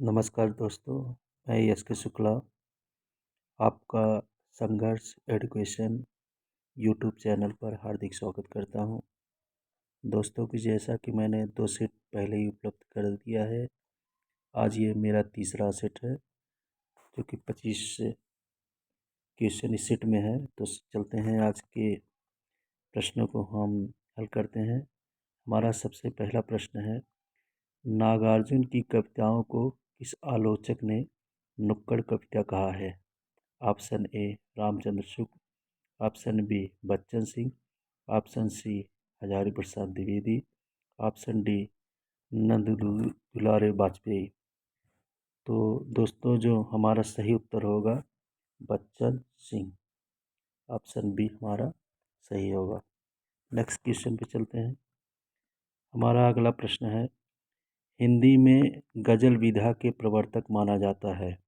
नमस्कार दोस्तों, मैं यश के शुक्ला आपका संघर्ष एजुकेशन यूट्यूब चैनल पर हार्दिक स्वागत करता हूं। दोस्तों की जैसा कि मैंने 2 सेट पहले ही उपलब्ध कर दिया है, आज ये मेरा तीसरा सेट है जो कि 25 क्वेश्चन इस सेट में है। तो चलते हैं, आज के प्रश्नों को हम हल करते हैं। हमारा सबसे पहला प्रश्न है, नागार्जुन की कविताओं को किस आलोचक ने नुक्कड़ कविता कहा है? Option A Ramchandra Shukla, option B Bachchan Singh, option C Hazari Prasad Dwivedi, option D Nand Dulare Vajpayee. तो दोस्तों, जो हमारा सही उत्तर होगा बच्चन सिंह, ऑप्शन बी हमारा सही होगा। नेक्स्ट क्वेश्चन पे चलते हैं। हमारा अगला प्रश्न है, हिंदी में गजल विधा के प्रवर्तक माना जाता है?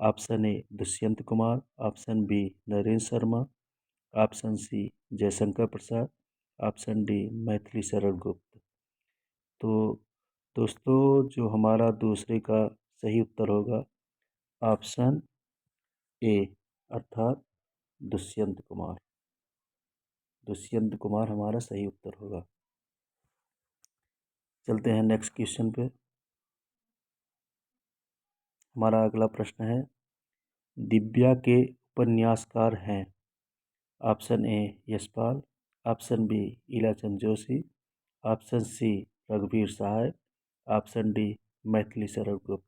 Option A Dushyant Kumar, option B Narendra Sharma, option C Jaishankar Prasad, option D Maithili Sharan Gupt. तो दोस्तों, जो हमारा दूसरे का सही उत्तर होगा ऑप्शन ए, अर्थात दुष्यंत कुमार। दुष्यंत कुमार हमारा सही उत्तर होगा। चलते हैं नेक्स्ट क्वेश्चन पे। हमारा अगला प्रश्न है, दिव्या के उपन्यासकार हैं? Option A Yashpal, option B Ilachand Joshi, option C रघुवीर सहाय, ऑप्शन डी मैथिली शरण गुप्त।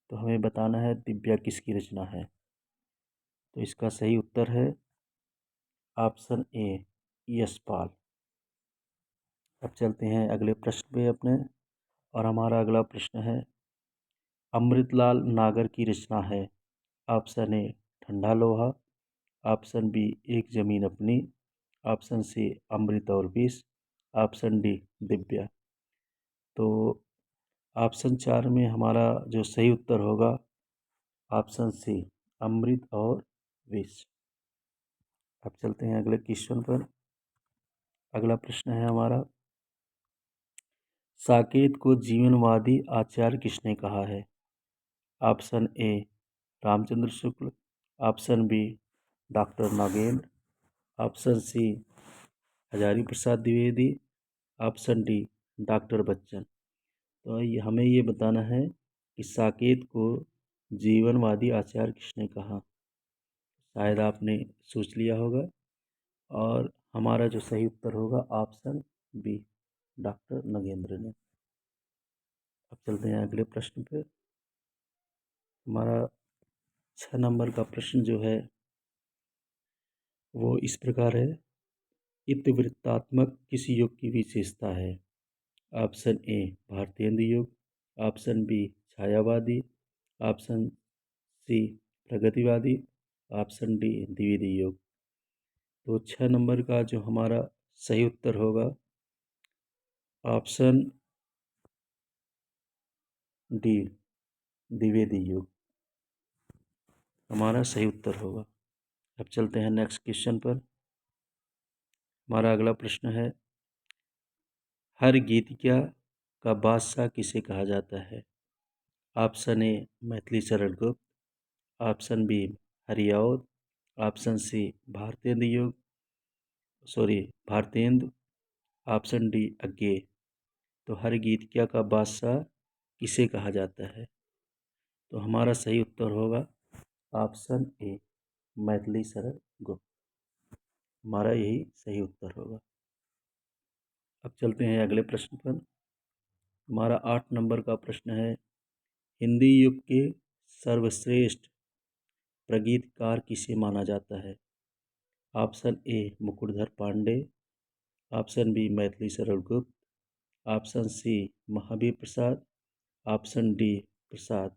तो हमें बताना है दिव्या किसकी रचना है। तो इसका सही उत्तर है ऑप्शन ए यशपाल। अब चलते हैं अगले प्रश्न पे अपने, और हमारा अगला प्रश्न है, अमृतलाल नागर की रचना है? ऑप्शन ए ठंडा लोहा, ऑप्शन बी एक जमीन अपनी, ऑप्शन सी अमृत और विष, ऑप्शन डी दिव्या। तो ऑप्शन 4 में हमारा जो सही उत्तर होगा ऑप्शन सी अमृत और विष। अब चलते हैं अगले क्वेश्चन पर। अगला प्रश्न है हमारा, साकेत को जीवनवादी आचार्य किसने कहा है? Option A Ramchandra Shukla, option B doctor Nagendra, option C Hazari Prasad Dwivedi, option D doctor Bachchan. तो हमें ये बताना है कि साकेत को जीवनवादी आचार्य किसने कहा। शायद आपने सोच लिया होगा, और हमारा जो सही उत्तर होगा ऑप्शन बी डॉक्टर नगेंद्र ने। अब चलते हैं अगले प्रश्न पे। हमारा 6 नंबर का प्रश्न जो है वो इस प्रकार है, इतिवृत्तात्मक किस युग की विशेषता है? ऑप्शन ए भारतेंदु युग, ऑप्शन बी छायावादी, ऑप्शन सी प्रगतिवादी, ऑप्शन डी द्विवेदी युग। तो 6 नंबर का जो हमारा सही उत्तर होगा ऑप्शन डी द्विवेदी युग हमारा सही उत्तर होगा। अब चलते हैं नेक्स्ट क्वेश्चन पर। हमारा अगला प्रश्न है, हर गीतिका का बादशाह किसे कहा जाता है? ऑप्शन ए Maithili Sharan Gupt, option B Hariaudh, option C Bharatendu, option D Agyeya. तो हर गीतिका का बादशाह किसे कहा जाता है? तो हमारा सही उत्तर होगा ऑप्शन ए मैथिली शरण गुप्त। हमारा यही सही उत्तर होगा। अब चलते हैं अगले प्रश्न पर। हमारा 8 नंबर का प्रश्न है, हिंदी युग के सर्वश्रेष्ठ प्रगीतकार किसे माना जाता है? Option A Mukutdhar Pandey, option B Maithili Sharan Gupt, option C Mahavir Prasad, option D Prasad.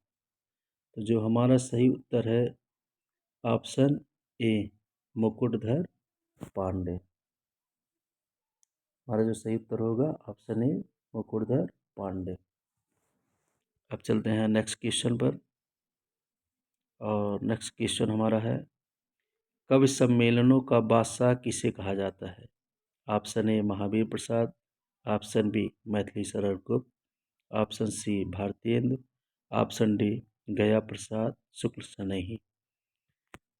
तो जो हमारा सही उत्तर है ऑप्शन ए मुकुटधर पांडे। हमारा जो सही उत्तर होगा ऑप्शन ए मुकुटधर पांडे। अब चलते हैं नेक्स्ट क्वेश्चन पर, और नेक्स्ट क्वेश्चन हमारा है, कवि सम्मेलनों का बादशाह किसे कहा जाता है? Option A Mahavir Prasad, option B Maithili Sharan Gupt, option C Bharatendu, option D Gaya Prasad शुक्ल सनेही।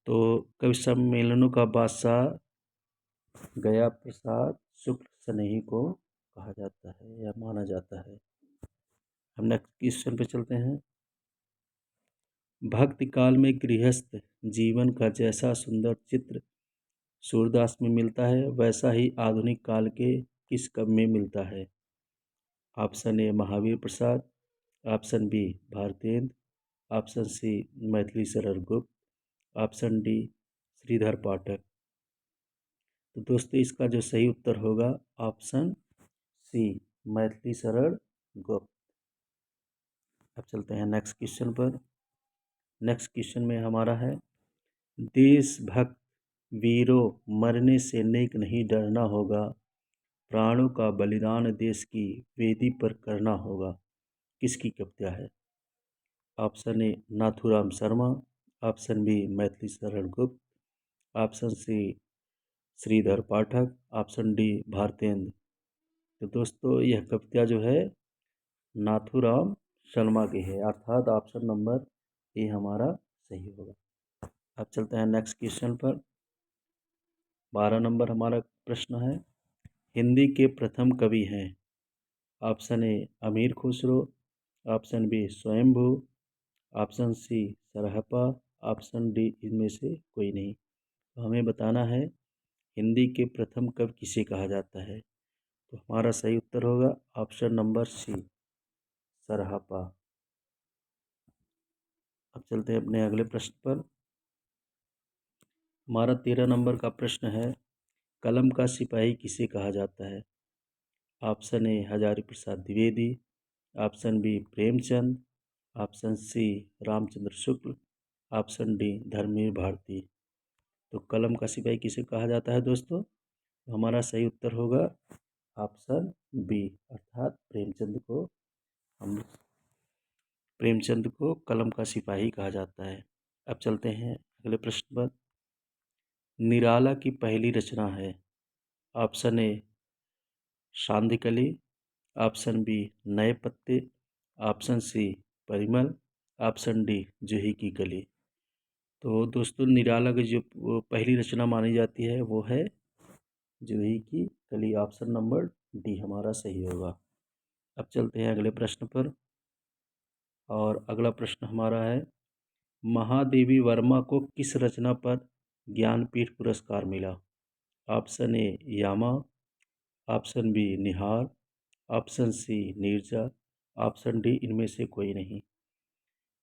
तो कवि सम्मेलनों का बादशाह गया प्रसाद शुक्ल सनेही को कहा जाता है या माना जाता है। हम नेक्स्ट क्वेश्चन पे चलते हैं। भक्ति काल में गृहस्थ जीवन का जैसा सुंदर चित्र सूरदास में मिलता है, वैसा ही आधुनिक काल के किस कवि में मिलता है। Option A Mahavir Prasad, option B Bharatendra, option C Maithili Sharan Gupt, option D Shridhar पाठक। तो दोस्तों इसका जो सही उत्तर होगा ऑप्शन सी मैथिली शरण गुप्त। अब चलते हैं नेक्स्ट क्वेश्चन पर। नेक्स्ट क्वेश्चन में हमारा है, देशभक्त वीरों मरने से नेक नहीं डरना होगा, प्राणों का बलिदान देश की वेदी पर करना होगा। किसकी कविता है। Option A Nathuram Sharma, option B Maithili Sharan Gupt, option C Shridhar Pathak, option D Bharatendra. तो दोस्तों यह कविता जो है नाथूराम शर्मा की है, अर्थात ऑप्शन नंबर ए हमारा सही होगा। अब चलते हैं नेक्स्ट क्वेश्चन पर। 12 नंबर हमारा प्रश्न है, हिंदी के प्रथम कवि हैं। Option A Amir Khusro, option B Swayambhu, option C Sarahpa, option D इनमें से कोई नहीं। तो हमें बताना है हिंदी के प्रथम कवि किसे कहा जाता है। तो हमारा सही उत्तर होगा ऑप्शन नंबर सी सरहपा। अब चलते हैं अपने अगले प्रश्न पर। हमारा 13 नंबर का प्रश्न है, कलम का सिपाही किसे कहा जाता है। Option A Hazari Prasad Dwivedi, option B Premchand, option C Ramchandra Shukla, option D Dharamvir Bharati. तो कलम का सिपाही किसे कहा जाता है दोस्तों। तो हमारा सही उत्तर होगा ऑप्शन बी, अर्थात प्रेमचंद को कलम का सिपाही कहा जाता है। अब चलते हैं अगले प्रश्न पर। निराला की पहली रचना है। Option A Shantikali, option B Naye Patte, option C Parimal, option D Juhi ki Kali. तो दोस्तों निराला की जो पहली रचना मानी जाती है वो है जूही की कली, ऑप्शन नंबर डी हमारा सही होगा। अब चलते हैं अगले प्रश्न पर। और अगला प्रश्न हमारा है, महादेवी वर्मा को किस रचना पर ज्ञानपीठ पुरस्कार मिला। Option A Yama, option B Nihar, option C Neerja, option D इनमें से कोई नहीं।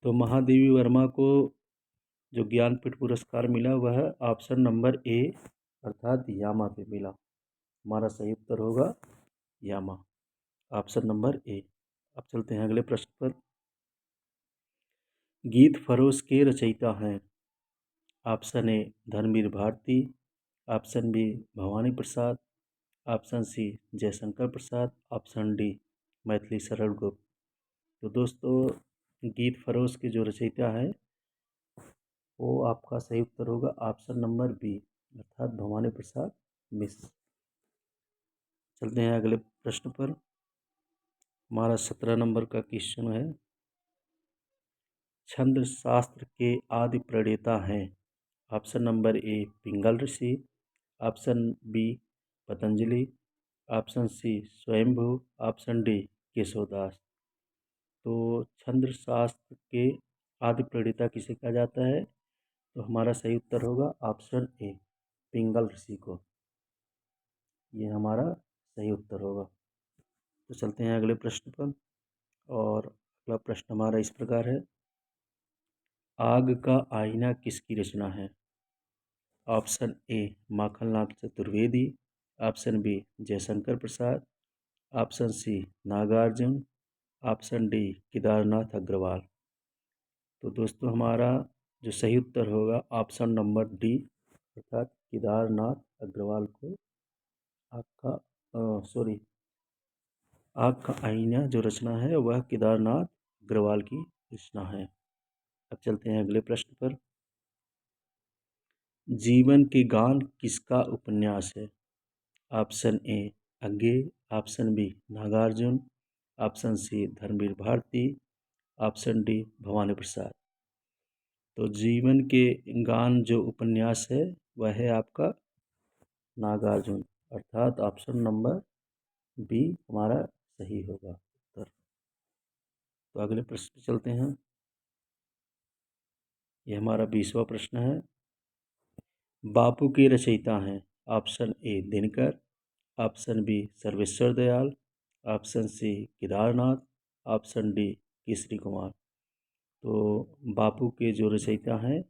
तो महादेवी वर्मा को जो ज्ञानपीठ पुरस्कार मिला वह ऑप्शन नंबर ए अर्थात यामा पे मिला। हमारा सही उत्तर होगा यामा, ऑप्शन नंबर ए। अब चलते हैं अगले प्रश्न पर। गीत फरोश के रचयिता हैं। Option A Dharamvir Bharati, option B Bhawani Prasad, option C Jaishankar Prasad, option D Maithili Sharan Gupt. तो दोस्तों गीत फरोश के जो रचयिता हैं वो आपका सही उत्तर होगा ऑप्शन नंबर बी अर्थात भवानी प्रसाद मिश्र। चलते हैं अगले प्रश्न पर। हमारा 17 नंबर का क्वेश्चन है, छंद शास्त्र के आदि प्रणेता हैं। Option number A Pingal Rishi, option B Patanjali, option C Swayambhu, option D Keshavdas. तो छंद शास्त्र के आदि प्रणेता किसे कहा जाता है। तो हमारा सही उत्तर होगा ऑप्शन ए पिंगल ऋषि को, ये हमारा सही उत्तर होगा। तो चलते हैं अगले प्रश्न पर। और अगला प्रश्न हमारा इस प्रकार है, आग का आईना किसकी रचना है। Option A Makhanlal Chaturvedi, option B Jaishankar Prasad, option C Nagarjun, option D Kedarnath Agrawal. तो दोस्तों हमारा जो सही उत्तर होगा ऑप्शन नंबर डी अर्थात केदारनाथ अग्रवाल को आग का आईना जो रचना है वह केदारनाथ अग्रवाल की रचना है। अब चलते हैं अगले प्रश्न पर। जीवन के गान किसका उपन्यास है। Option A Agyeya, option B Nagarjun, option C Dharmveer Bharati, option D Bhawani Prasad. तो जीवन के गान जो उपन्यास है वह है आपका नागार्जुन, अर्थात ऑप्शन नंबर बी हमारा सही होगा उत्तर। तो अगले प्रश्न पे चलते हैं। ये हमारा 20वां प्रश्न है। बापू के रचयिता हैं। Option A Dinkar, option B Sarveshwar Dayal, option C Kedarnath, option D Kesari Kumar. तो बापू के जो रचयिता हैं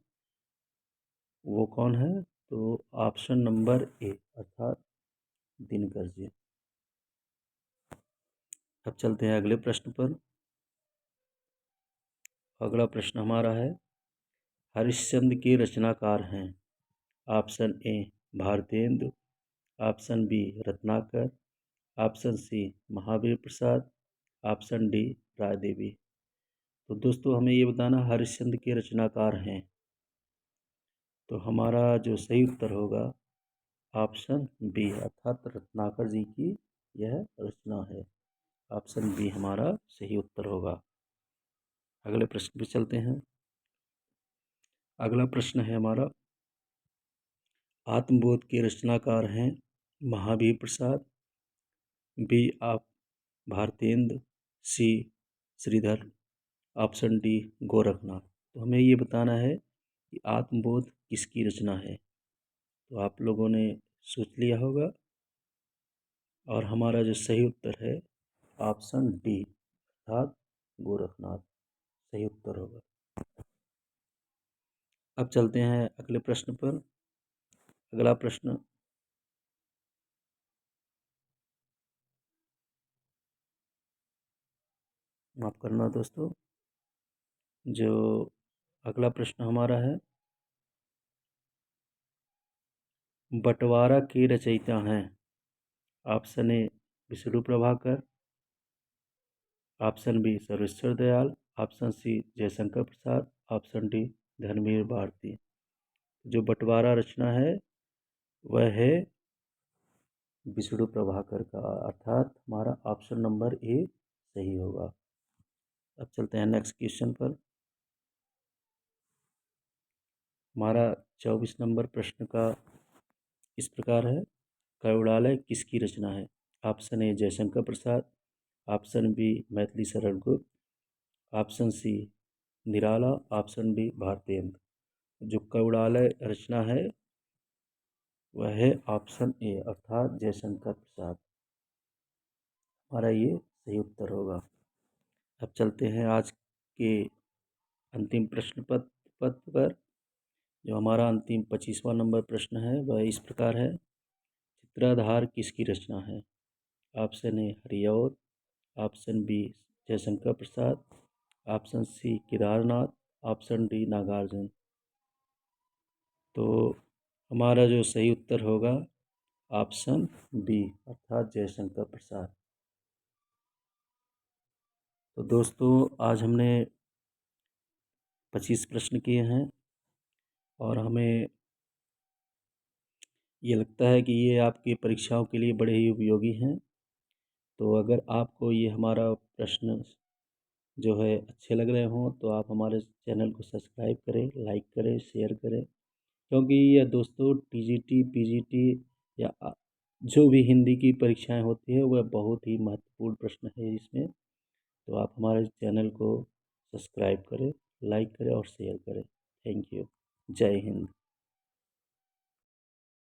वो कौन है? तो ऑप्शन नंबर ए अर्थात दिनकर जी। अब चलते हैं अगले प्रश्न पर। अगला प्रश्न हमारा है, हरिश्चंद्र के रचनाकार हैं। Option A Bharatendu, option B Ratnakar, option C Mahavir Prasad, option D Rai Devi. तो दोस्तों हमें ये बताना हरिश्चंद्र के रचनाकार हैं। तो हमारा जो सही उत्तर होगा ऑप्शन बी अर्थात रत्नाकर जी की यह रचना है। ऑप्शन बी हमारा सही उत्तर होगा। अगले प्रश्न पे चलते हैं। अगला प्रश्न है हमारा, आत्मबोध के रचनाकार हैं महावीर प्रसाद, बी आप भारतेंद्र, सी श्रीधर, ऑप्शन डी गोरखनाथ। तो हमें ये बताना है कि आत्मबोध किसकी रचना है। तो आप लोगों ने सोच लिया होगा और हमारा जो सही उत्तर है ऑप्शन डी अर्थात गोरखनाथ सही उत्तर होगा। अब चलते हैं अगले प्रश्न पर। अगला प्रश्न, माफ करना दोस्तों, जो अगला प्रश्न हमारा है, बंटवारा के रचयिता हैं। Option A Vishnu Prabhakar, option B Sarveshwar Dayal, option C Jaishankar Prasad, option D Dharamvir Bharati. जो बंटवारा रचना है वह है विष्णु प्रभाकर का, अर्थात हमारा ऑप्शन नंबर ए सही होगा। अब चलते हैं नेक्स्ट क्वेश्चन पर। हमारा 24 नंबर प्रश्न का इस प्रकार है, करुणालय किसकी रचना है। Option A Jaishankar Prasad, option B Maithili Sharan Gupt, option C Nirala, option D Bharatendra. जो करुणालय रचना है वह है ऑप्शन ए अर्थात जयशंकर प्रसाद, हमारा ये सही उत्तर होगा। अब चलते हैं आज के अंतिम प्रश्न पत्र पर। जो हमारा अंतिम 25वां नंबर प्रश्न है वह इस प्रकार है, चित्राधार किसकी रचना है। Option A Hariaudh, option B Jaishankar Prasad, option C Kedarnath, option D Nagarjun. तो हमारा जो सही उत्तर होगा ऑप्शन बी अर्थात जयशंकर प्रसाद। तो दोस्तों आज हमने 25 प्रश्न किए हैं और हमें ये लगता है कि ये आपकी परीक्षाओं के लिए बड़े ही उपयोगी हैं। तो अगर आपको ये हमारा प्रश्न जो है अच्छे लग रहे हों तो आप हमारे चैनल को सब्सक्राइब करें, लाइक करें, शेयर करें, क्योंकि यह दोस्तों टीजीटी, पीजीटी या जो भी हिंदी की परीक्षाएं होती है वह बहुत ही महत्वपूर्ण प्रश्न है इसमें। तो आप हमारे चैनल को सब्सक्राइब करें, लाइक करें और शेयर करें। Thank you. जय हिंद।